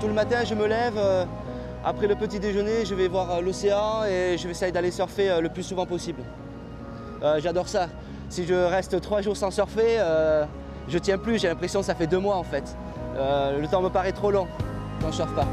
Tout le matin, je me lève, après le petit déjeuner, je vais voir l'océan et je vais essayer d'aller surfer le plus souvent possible. J'adore ça. Si je reste 3 jours sans surfer, je tiens plus, j'ai l'impression que ça fait 2 mois en fait. Le temps me paraît trop long quand je surfe pas.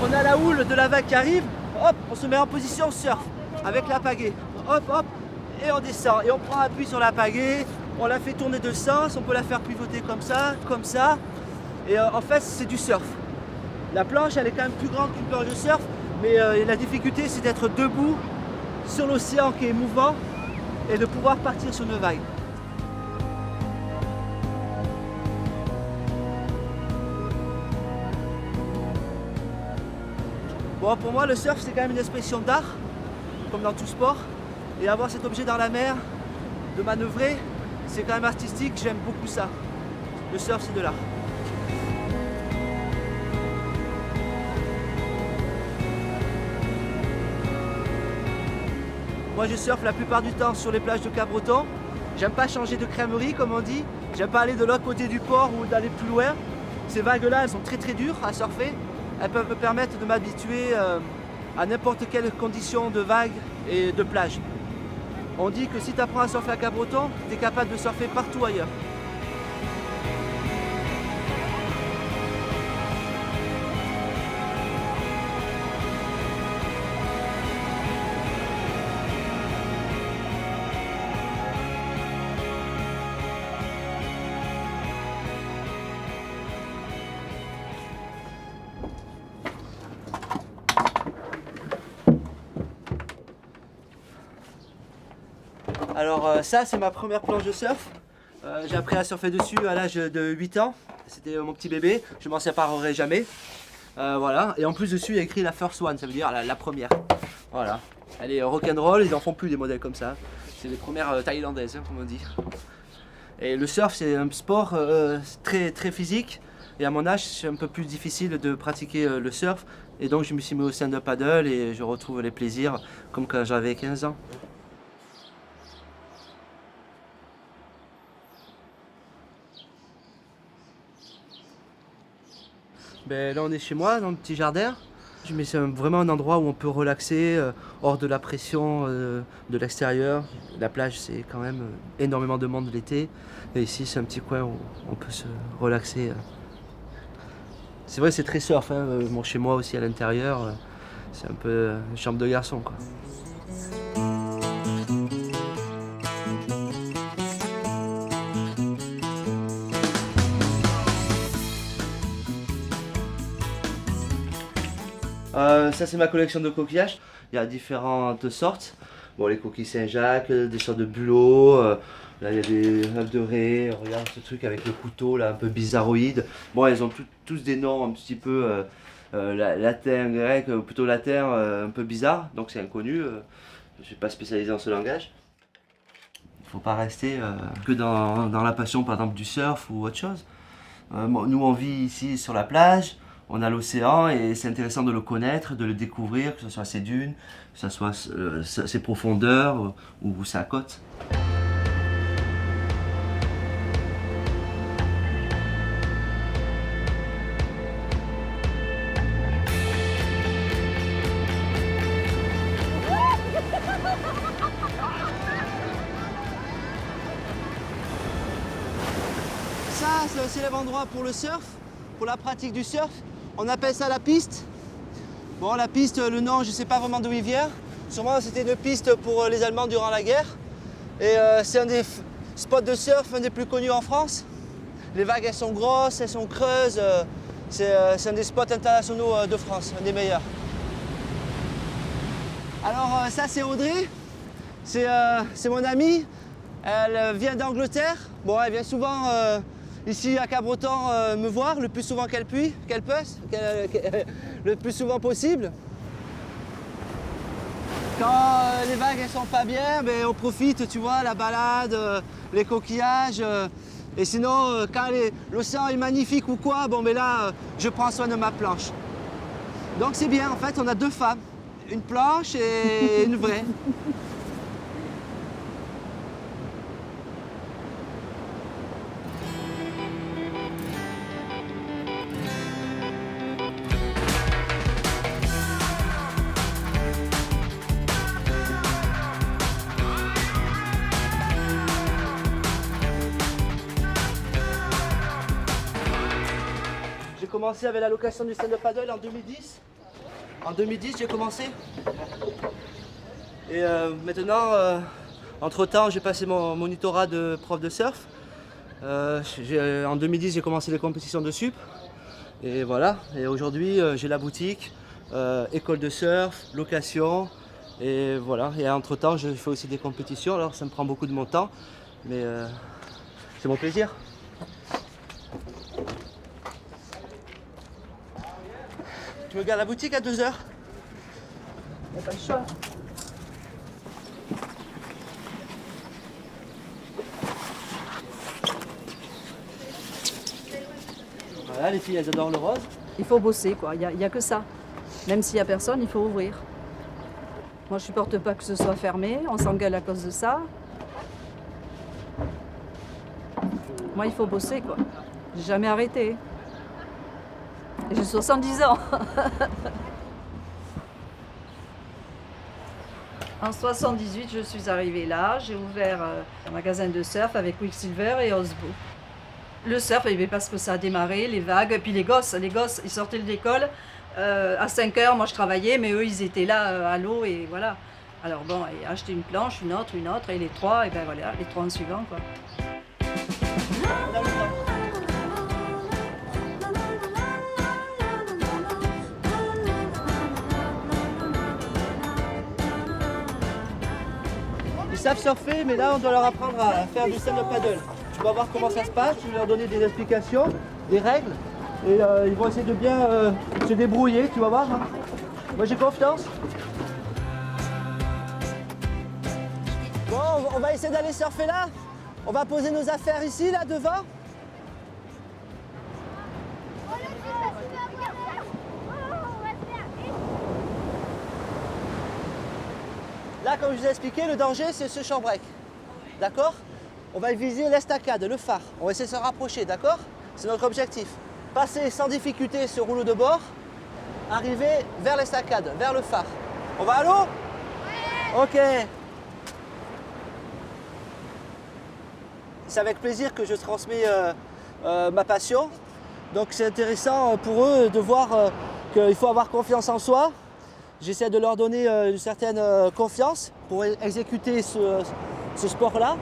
On a la houle de la vague qui arrive, hop, on se met en position surf avec la pagaie. Hop, hop, et on descend. Et on prend appui sur la pagaie, on la fait tourner de sens, on peut la faire pivoter comme ça, comme ça. Et en fait, c'est du surf. La planche, elle est quand même plus grande qu'une planche de surf, mais la difficulté, c'est d'être debout sur l'océan qui est mouvant et de pouvoir partir sur une vague. Bon, pour moi, le surf, c'est quand même une expression d'art, comme dans tout sport. Et avoir cet objet dans la mer, de manœuvrer, c'est quand même artistique, j'aime beaucoup ça. Le surf, c'est de l'art. Moi, je surfe la plupart du temps sur les plages de Cabreton. J'aime pas changer de crèmerie, comme on dit. J'aime pas aller de l'autre côté du port ou d'aller plus loin. Ces vagues-là, elles sont très très dures à surfer. Elles peuvent me permettre de m'habituer à n'importe quelle condition de vague et de plage. On dit que si tu apprends à surfer à Cabreton, tu es capable de surfer partout ailleurs. Alors ça, c'est ma première planche de surf. J'ai appris à surfer dessus à l'âge de 8 ans. C'était mon petit bébé, je m'en séparerai jamais. Voilà. Et en plus dessus, il y a écrit la first one, ça veut dire la première. Voilà. Elle est rock'n'roll, ils n'en font plus des modèles comme ça. C'est les premières thaïlandaises, comme on dit. Et le surf, c'est un sport très, très physique. Et à mon âge, c'est un peu plus difficile de pratiquer le surf. Et donc, je me suis mis au stand-up paddle et je retrouve les plaisirs comme quand j'avais 15 ans. Ben, là on est chez moi dans le petit jardin, mais c'est vraiment un endroit où on peut relaxer hors de la pression de l'extérieur. La plage, c'est quand même énormément de monde l'été, et ici c'est un petit coin où on peut se relaxer. C'est vrai, c'est très surf, hein. Mon chez moi aussi à l'intérieur, c'est un peu une chambre de garçon, quoi. Ça, c'est ma collection de coquillages. Il y a différentes sortes. Bon, les coquilles Saint-Jacques, des sortes de bulots. Là, il y a des œufs de raie. Regarde ce truc avec le couteau là, un peu bizarroïde. Bon, elles ont tous des noms un petit peu latin, grec, ou plutôt latin, un peu bizarre. Donc c'est inconnu. Je ne suis pas spécialisé dans ce langage. Il ne faut pas rester que dans la passion, par exemple, du surf ou autre chose. Nous, on vit ici sur la plage. On a l'océan et c'est intéressant de le connaître, de le découvrir, que ce soit ses dunes, que ce soit ses profondeurs ou sa côte. Ça, c'est un célèbre endroit pour le surf, pour la pratique du surf. On appelle ça la piste. Bon, la piste, le nom, je ne sais pas vraiment d'où il vient. Sûrement, c'était une piste pour les Allemands durant la guerre. Et c'est un des spots de surf, un des plus connus en France. Les vagues, elles sont grosses, elles sont creuses. C'est un des spots internationaux de France, un des meilleurs. Alors, ça, c'est Audrey. C'est mon amie. Elle vient d'Angleterre. Bon, elle vient souvent ici à Cabreton me voir le plus souvent qu'elle peut, le plus souvent possible. Quand les vagues elles sont pas bien, ben, on profite, tu vois, la balade, les coquillages. Et sinon, quand l'océan est magnifique ou quoi, bon, mais là, je prends soin de ma planche. Donc c'est bien, en fait, on a deux femmes. Une planche et une vraie. J'ai commencé avec la location du stand-up paddle en 2010. En 2010, j'ai commencé. Et maintenant, entre-temps, j'ai passé mon monitorat de prof de surf. En 2010, j'ai commencé les compétitions de sup. Et voilà. Et aujourd'hui, j'ai la boutique, école de surf, location. Et voilà. Et entre-temps, je fais aussi des compétitions. Alors, ça me prend beaucoup de mon temps. Mais c'est mon plaisir. Tu me gardes la boutique à 2 heures. Il n'y a pas le choix. Voilà, les filles, elles adorent le rose. Il faut bosser, quoi. Il y a que ça. Même s'il n'y a personne, il faut ouvrir. Moi, je supporte pas que ce soit fermé. On s'engueule à cause de ça. Moi, il faut bosser, quoi. J'ai jamais arrêté. Et j'ai 70 ans. En 78, je suis arrivée là. J'ai ouvert un magasin de surf avec Quicksilver et Osbo. Le surf, parce que ça a démarré, les vagues, et puis les gosses, ils sortaient de l'école. À 5 heures, moi je travaillais, mais eux, ils étaient là à l'eau, et voilà. Alors bon, et acheter une planche, une autre, et les trois, et ben voilà, les 3 en suivant, quoi. Ils savent surfer, mais là, on doit leur apprendre à faire du stand-up paddle. Tu vas voir comment ça se passe, tu vas leur donner des explications, des règles, et ils vont essayer de bien se débrouiller, tu vas voir. Hein. Moi, j'ai confiance. Bon, on va essayer d'aller surfer là. On va poser nos affaires ici, là, devant. Là, comme je vous ai expliqué, le danger, c'est ce shore-break. D'accord? On va viser l'estacade, le phare. On va essayer de se rapprocher, d'accord? C'est notre objectif. Passer sans difficulté ce rouleau de bord, arriver vers l'estacade, vers le phare. On va à l'eau? Ouais. Ok. C'est avec plaisir que je transmets ma passion. Donc c'est intéressant pour eux de voir qu'il faut avoir confiance en soi. J'essaie de leur donner une certaine confiance pour exécuter ce sport-là.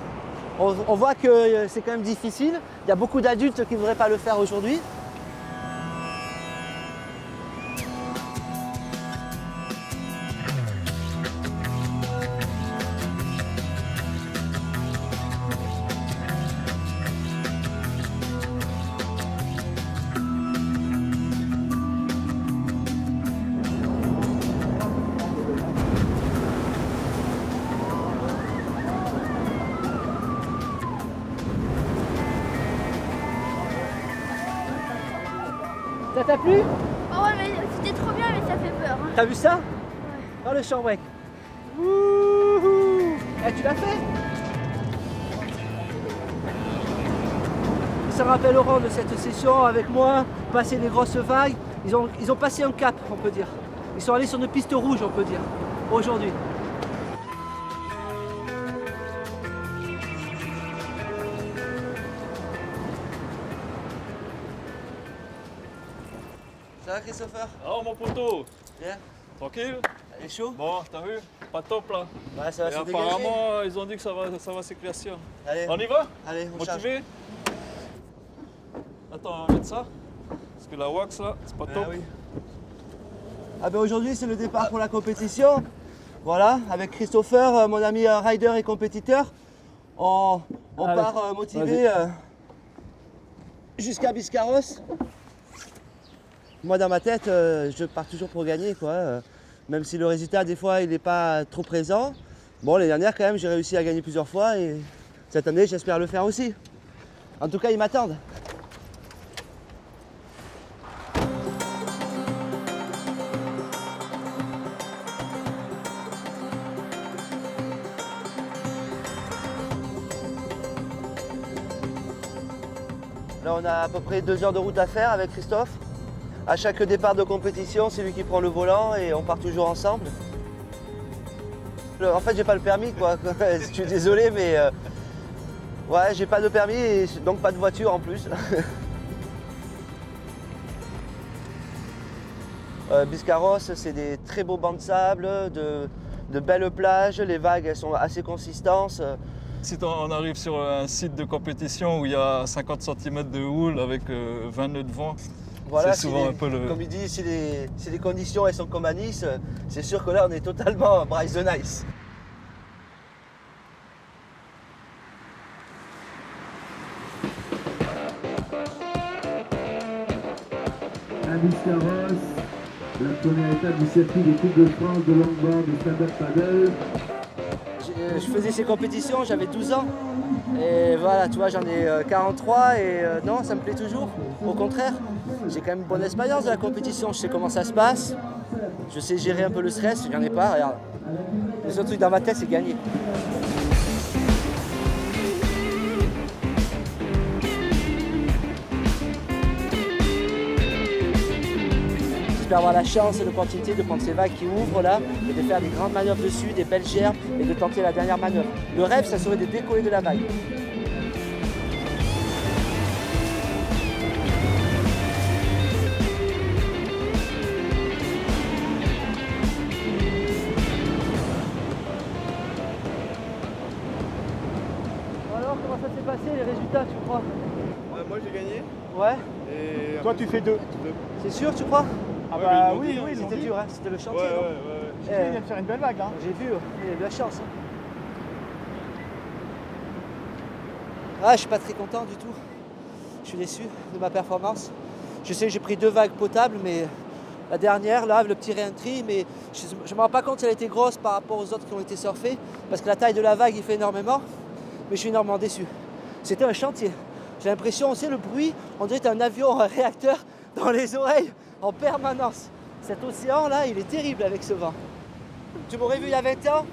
On voit que c'est quand même difficile. Il y a beaucoup d'adultes qui ne voudraient pas le faire aujourd'hui. Ça t'a plu? Oh ouais, mais c'était trop bien, mais ça fait peur. Hein. T'as vu ça? Ouais. Dans le shore-break. Wouhou! Eh, tu l'as fait? Ils se rappelleront de cette session avec moi, passer les grosses vagues. Ils ont passé un cap, on peut dire. Ils sont allés sur une piste rouge, on peut dire, aujourd'hui. Ça va, Christopher? Alors mon poteau, Bien. tranquille? Elle est chaud? Bon, t'as vu? Pas top là. Ouais, ça va Et se dégager. apparemment, ils ont dit que ça va s'éclaircir. Allez, On y va? allez, on charge. Motivé? Attends, on va mettre ça. Parce que la wax là, c'est pas top. Oui. Ah ben aujourd'hui c'est le départ pour la compétition. Voilà, avec Christopher, mon ami rider et compétiteur. On part motivé jusqu'à Biscarrosse. Moi dans ma tête, je pars toujours pour gagner quoi. Même si le résultat des fois il n'est pas trop présent. Bon, l'année dernière quand même j'ai réussi à gagner plusieurs fois et cette année j'espère le faire aussi. En tout cas, ils m'attendent. Là, on a à peu près 2 heures de route à faire avec Christophe. À chaque départ de compétition, c'est lui qui prend le volant et on part toujours ensemble. En fait, j'ai pas le permis, quoi. Je suis désolé, mais ouais, j'ai pas de permis et donc pas de voiture en plus. Biscarrosse, c'est des très beaux bancs de sable, de belles plages. Les vagues, elles sont assez consistantes. Si on arrive sur un site de compétition où il y a 50 cm de houle avec 20 nœuds de vent, Voilà, c'est souvent un peu le... Comme il dit, si les conditions elles sont comme à Nice, c'est sûr que là on est totalement Bryce de Nice. À Biscarrosse, la première étape du circuit des Coupes de France de longboard de stand-up paddle. Je faisais ces compétitions, j'avais 12 ans. Et voilà, tu vois, j'en ai 43 et non, ça me plaît toujours. Au contraire, j'ai quand même une bonne expérience de la compétition. Je sais comment ça se passe. Je sais gérer un peu le stress, j'en ai pas, regarde. Le seul truc dans ma tête, c'est gagner. J'espère avoir la chance et l'opportunité de prendre ces vagues qui ouvrent là et de faire des grandes manœuvres dessus, des belles gerbes et de tenter la dernière manœuvre. Le rêve, ça serait de décoller de la vague. Alors, comment ça s'est passé les résultats, tu crois? Ouais, moi j'ai gagné. Ouais, Et Toi, tu fais 2. c'est sûr, tu crois? Ah Ouais, bah mais ils l'ont oui, dit, hein, oui, ils l'ont C'était dit. dur, hein, c'était le ouais, chantier. ouais, non ouais. J'ai vu, il vient de faire une belle vague. Hein. J'ai vu, il a eu de la chance. Hein. Ah, je suis pas très content du tout. Je suis déçu de ma performance. Je sais que j'ai pris 2 vagues potables, mais la dernière, là, le petit réentry, mais je me rends pas compte qu'elle était grosse par rapport aux autres qui ont été surfées, parce que la taille de la vague, il fait énormément, mais je suis énormément déçu. C'était un chantier. J'ai l'impression, on sait, le bruit, on dirait un avion, un réacteur dans les oreilles en permanence. Cet océan-là, il est terrible avec ce vent. Tu m'aurais vu il y a 20 ans?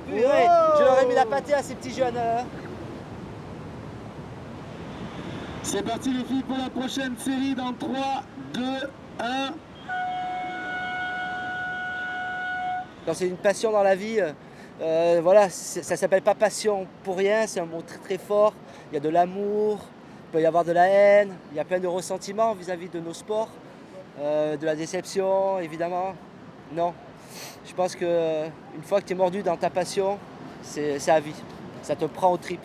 Oui, ouais, je leur ai mis la pâtée à ces petits jeunes. C'est parti les filles pour la prochaine série dans 3, 2, 1. Quand c'est une passion dans la vie, voilà, ça s'appelle pas passion pour rien, c'est un mot très très fort. Il y a de l'amour, il peut y avoir de la haine, il y a plein de ressentiments vis-à-vis de nos sports, de la déception évidemment. Non, je pense que une fois que tu es mordu dans ta passion, c'est à vie, ça te prend aux tripes.